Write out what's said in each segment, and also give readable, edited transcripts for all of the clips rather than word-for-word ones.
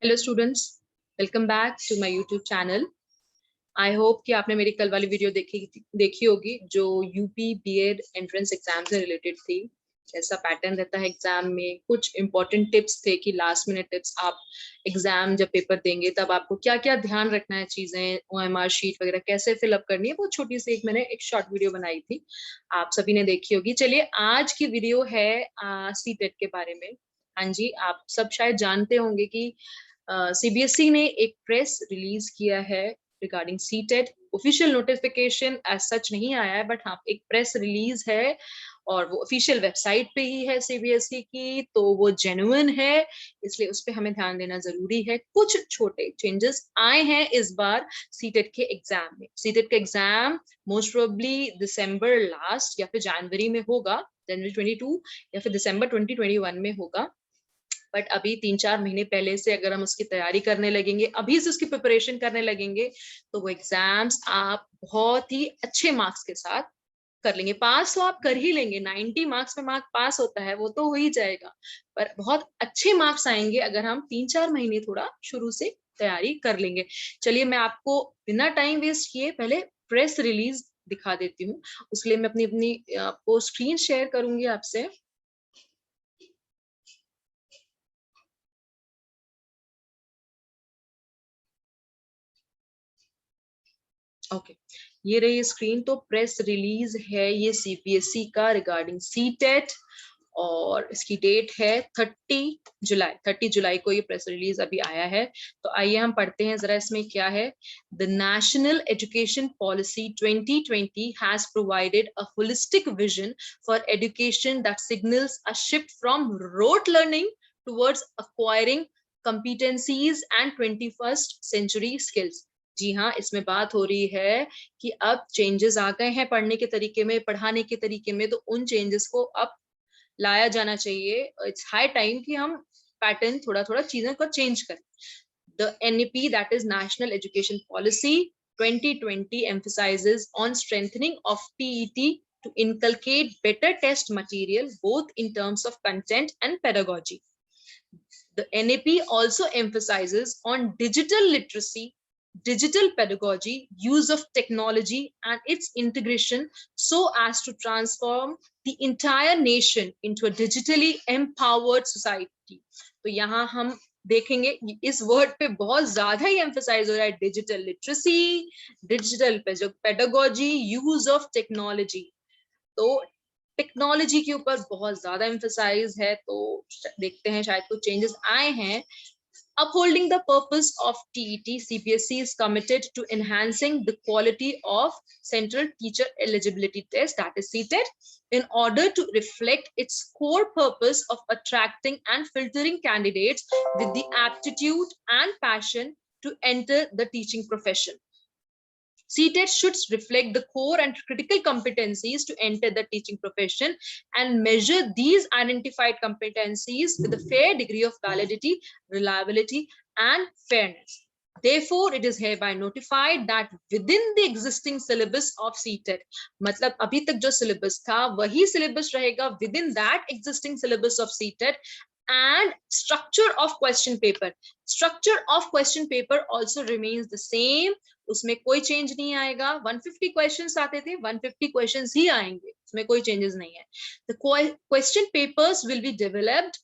Hello students, welcome back to my YouTube channel. I hope कि आपने मेरी कल वाली वीडियो देखी होगी जो यूपी बीएड एंट्रेंस एग्जाम से रिलेटेड थी। ऐसा पैटर्न रहता है एग्जाम में, कुछ इंपॉर्टेंट टिप्स थे कि लास्ट मिनट टिप्स आप एग्जाम जब पेपर देंगे तब आपको क्या क्या ध्यान रखना है, चीजें ओएमआर शीट वगैरह कैसे फिलअप करनी है। वो छोटी सी मैंने एक शॉर्ट वीडियो बनाई थी, आप सभी ने देखी होगी। चलिए, आज की वीडियो है सीटेट के बारे में। हाँ जी, आप सब शायद जानते होंगे कि सीबीएसई ने एक प्रेस रिलीज किया है regarding CTET. Official notification as such नहीं आया है, बट हाँ एक प्रेस रिलीज है और वो ऑफिशियल वेबसाइट पे ही है सीबीएसई की, तो वो जेन्युइन है, इसलिए उस पर हमें ध्यान देना जरूरी है। कुछ छोटे चेंजेस आए हैं इस बार सीटेट के एग्जाम में। सीटेट का एग्जाम मोस्ट प्रोबेबली दिसंबर लास्ट या फिर जनवरी में होगा, जनवरी 22 या फिर दिसंबर 2021 में होगा। बट अभी 3-4 महीने पहले से अगर हम उसकी तैयारी करने लगेंगे, अभी से उसकी प्रिपरेशन करने लगेंगे, तो वो एग्जाम्स आप बहुत ही अच्छे मार्क्स के साथ कर लेंगे। पास तो आप कर ही लेंगे, 90 मार्क्स में मार्क पास होता है, वो तो हो ही जाएगा। पर बहुत अच्छे मार्क्स आएंगे अगर हम 3-4 महीने थोड़ा शुरू से तैयारी कर लेंगे। चलिए, मैं आपको बिना टाइम वेस्ट किए पहले प्रेस रिलीज दिखा देती हूँ। उसके लिए मैं अपनी अपनी आपको स्क्रीन शेयर करूंगी आपसे। ओके, ये रही स्क्रीन। तो प्रेस रिलीज है ये सीबीएसई का रिगार्डिंग सीटेट, और इसकी डेट है 30 जुलाई। 30 जुलाई को ये प्रेस रिलीज अभी आया है। तो आइए हम पढ़ते हैं जरा इसमें क्या है। The national education policy 2020 has provided a holistic vision for education that signals a shift from rote learning towards acquiring competencies and 21st century skills। जी हाँ, इसमें बात हो रही है कि अब चेंजेस आ गए हैं पढ़ने के तरीके में, पढ़ाने के तरीके में, तो उन चेंजेस को अब लाया जाना चाहिए। इट्स हाई टाइम कि हम पैटर्न थोड़ा थोड़ा चीजों को चेंज करें। The NEP, that is national education policy 2020, emphasizes on strengthening of TET to inculcate better test material both in terms of content and pedagogy. The NAP also emphasizes on digital literacy, digital pedagogy, use of technology, and its integration so as to transform the entire nation into a digitally empowered society. तो यहाँ हम देखेंगे इस word पे बहुत ज्यादा ही emphasise हो रहा है, digital literacy, digital pedagogy, use of technology. तो टेक्नोलॉजी के ऊपर बहुत ज्यादा एम्फेसाइज है, तो देखते हैं शायद कुछ चेंजेस आए हैं। Upholding the purpose of TET, CBSE is committed to enhancing the quality of Central Teacher Eligibility Test, that is CTET, in order to reflect its core purpose of attracting and filtering candidates with the aptitude and passion to enter the teaching profession. CTET should reflect the core and critical competencies to enter the teaching profession and measure these identified competencies with a fair degree of validity, reliability, and fairness. Therefore, it is hereby notified that within the existing syllabus of CTET, मतलब अभी तक जो syllabus था वही syllabus रहेगा within that existing syllabus of CTET, and structure of question paper. Structure of question paper also remains the same. उसमें कोई change नहीं आएगा। 150 क्वेश्चंस आते थे, 150 क्वेश्चंस ही आएंगे, उसमें कोई चेंजेस नहीं है। The question papers will be developed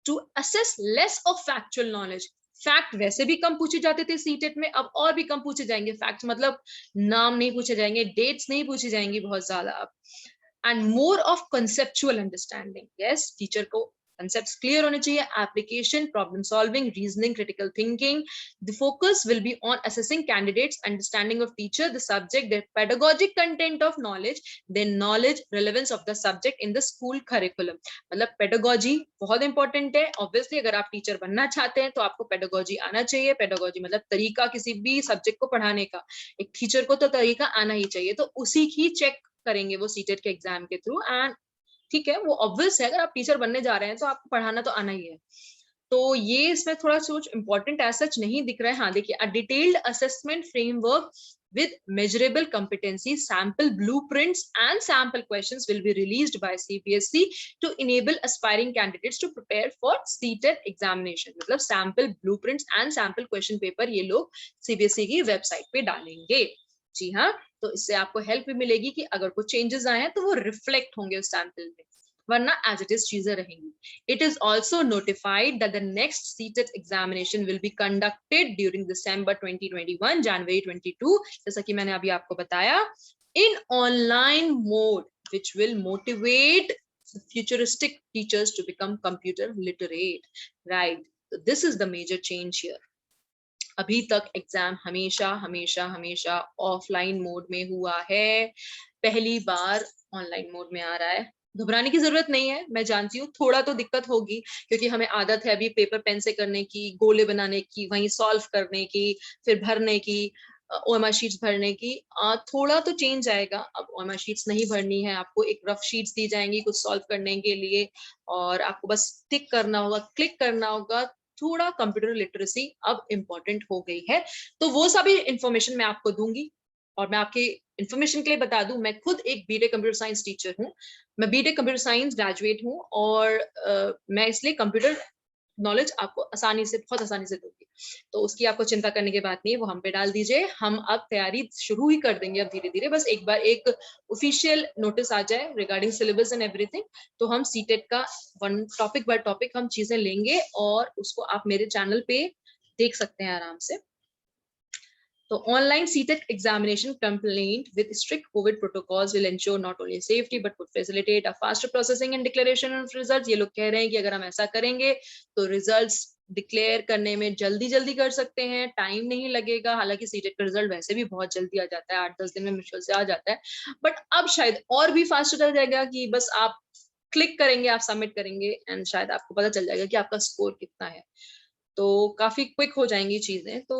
to assess less of factual knowledge. Fact वैसे भी कम पूछे जाते थे सीटेट में, अब और भी कम पूछे जाएंगे। फैक्ट मतलब नाम नहीं पूछे जाएंगे, डेट्स नहीं पूछी जाएंगी बहुत ज्यादा अब, and more of conceptual understanding. Yes, teacher को concepts clear होने चाहिए, application, problem solving, reasoning, critical thinking. The focus will be on assessing candidates understanding of teacher, the subject, their pedagogic content of knowledge, their knowledge relevance of the subject in the school curriculum. मतलब pedagogy बहुत important है। Obviously अगर आप teacher बनना चाहते हैं तो आपको pedagogy आना चाहिए। pedagogy मतलब तरीका किसी भी सब्जेक्ट को पढ़ाने का, एक टीचर को तो तरीका आना ही चाहिए। तो उसी की चेक करेंगे वो सीटेट के एग्जाम के थ्रू। एंड ठीक है, वो ऑब्वियस है, अगर आप टीचर बनने जा रहे हैं तो आपको पढ़ाना तो आना ही है। तो ये इसमें थोड़ा सोच इंपॉर्टेंट एज सच नहीं दिख रहा है। हाँ देखिए, a detailed assessment framework with measurable competency. Sample blueprints and sample questions will be released by CBSE to enable aspiring candidates to prepare for CTET examination. मतलब sample blueprints and sample question paper ये लोग CBSE की website पे डालेंगे। जी हाँ, तो इससे आपको हेल्प भी मिलेगी कि अगर कोई चेंजेस आए हैं तो वो रिफ्लेक्ट होंगे उस सैंपल में, वरना एज इट इज चीजें रहेंगी। It is also notified that the next CTET examination will be conducted during December 2021 January 22, जैसा कि मैंने अभी आपको बताया, in online mode which will motivate futuristic teachers to become computer literate, right? So this is the major change here. अभी तक exam हमेशा हमेशा हमेशा ऑफलाइन मोड में हुआ है, पहली बार ऑनलाइन मोड में आ रहा है। घबराने की जरूरत नहीं है, मैं जानती हूँ थोड़ा तो दिक्कत होगी, क्योंकि हमें आदत है अभी पेपर पेन से करने की, गोले बनाने की, वहीं सॉल्व करने की, फिर भरने की, ओएमआर शीट्स भरने की। थोड़ा तो चेंज आएगा। अब ओएमआर शीट्स नहीं भरनी है आपको, एक रफ शीट्स दी जाएंगी कुछ सॉल्व करने के लिए, और आपको बस टिक करना होगा, क्लिक करना होगा। थोड़ा कंप्यूटर लिटरेसी अब इम्पोर्टेंट हो गई है, तो वो सभी इंफॉर्मेशन मैं आपको दूंगी। और मैं आपके इंफॉर्मेशन के लिए बता दूं, मैं खुद एक बीटेक कंप्यूटर साइंस टीचर हूँ, मैं बीटेक कंप्यूटर साइंस ग्रेजुएट हूँ, और मैं इसलिए कंप्यूटर नॉलेज आपको आसानी से, बहुत आसानी से दूंगी। तो उसकी आपको चिंता करने की बात नहीं है, वो हम पे डाल दीजिए। हम अब तैयारी शुरू ही कर देंगे अब धीरे धीरे, बस एक बार एक ऑफिशियल नोटिस आ जाए रिगार्डिंग सिलेबस एंड एवरीथिंग, तो हम सीटेट का वन टॉपिक बाय टॉपिक हम चीजें लेंगे, और उसको आप मेरे चैनल पे देख सकते हैं आराम से। So online CTET examination compliant with strict COVID protocols will ensure not only safety but would facilitate a faster processing and declaration of results. ये लोग कह रहे हैं कि अगर हम ऐसा करेंगे तो results डिक्लेयर करने में जल्दी जल्दी कर सकते हैं, टाइम नहीं लगेगा। हालांकि सीटेट का रिजल्ट वैसे भी बहुत जल्दी आ जाता है, 8-10 दिन में मुश्किल से आ जाता है, बट अब शायद और भी फास्ट हो जाएगा कि बस आप क्लिक करेंगे, आप सबमिट करेंगे, एंड शायद आपको पता चल जाएगा कि आपका स्कोर कितना है। तो काफी क्विक हो जाएंगी चीजें। तो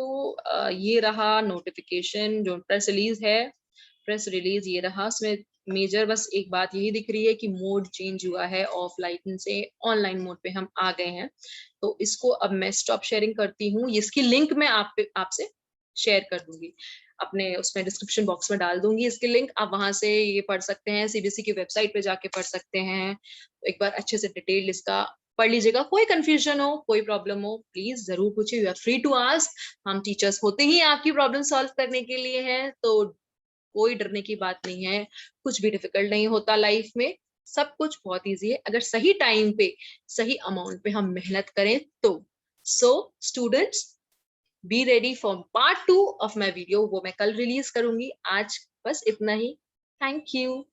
ये रहा नोटिफिकेशन, जो प्रेस रिलीज है, प्रेस रिलीज ये रहा। इसमें मेजर बस एक बात यही दिख रही है कि मोड चेंज हुआ है, ऑफलाइन से ऑनलाइन मोड पे हम आ गए हैं। तो इसको अब मैं स्टॉप शेयरिंग करती हूँ, इसकी लिंक मैं आपसे शेयर कर दूंगी, अपने उसमें डिस्क्रिप्शन बॉक्स में डाल दूंगी इसकी लिंक। आप वहां से ये पढ़ सकते हैं, सीबीएसई की वेबसाइट पे जाके पढ़ सकते हैं। एक बार अच्छे से डिटेल इसका पढ़ लीजिएगा। कोई कंफ्यूजन हो, कोई प्रॉब्लम हो, प्लीज जरूर पूछिए, you are free to ask. हम टीचर्स होते ही आपकी प्रॉब्लम सॉल्व करने के लिए हैं, तो कोई डरने की बात नहीं है। कुछ भी डिफिकल्ट नहीं होता लाइफ में, सब कुछ बहुत इजी है अगर सही टाइम पे, सही अमाउंट पे हम मेहनत करें तो। So students, be ready for part 2 of my video, वो मैं कल रिलीज करूंगी। आज बस इतना ही। Thank you.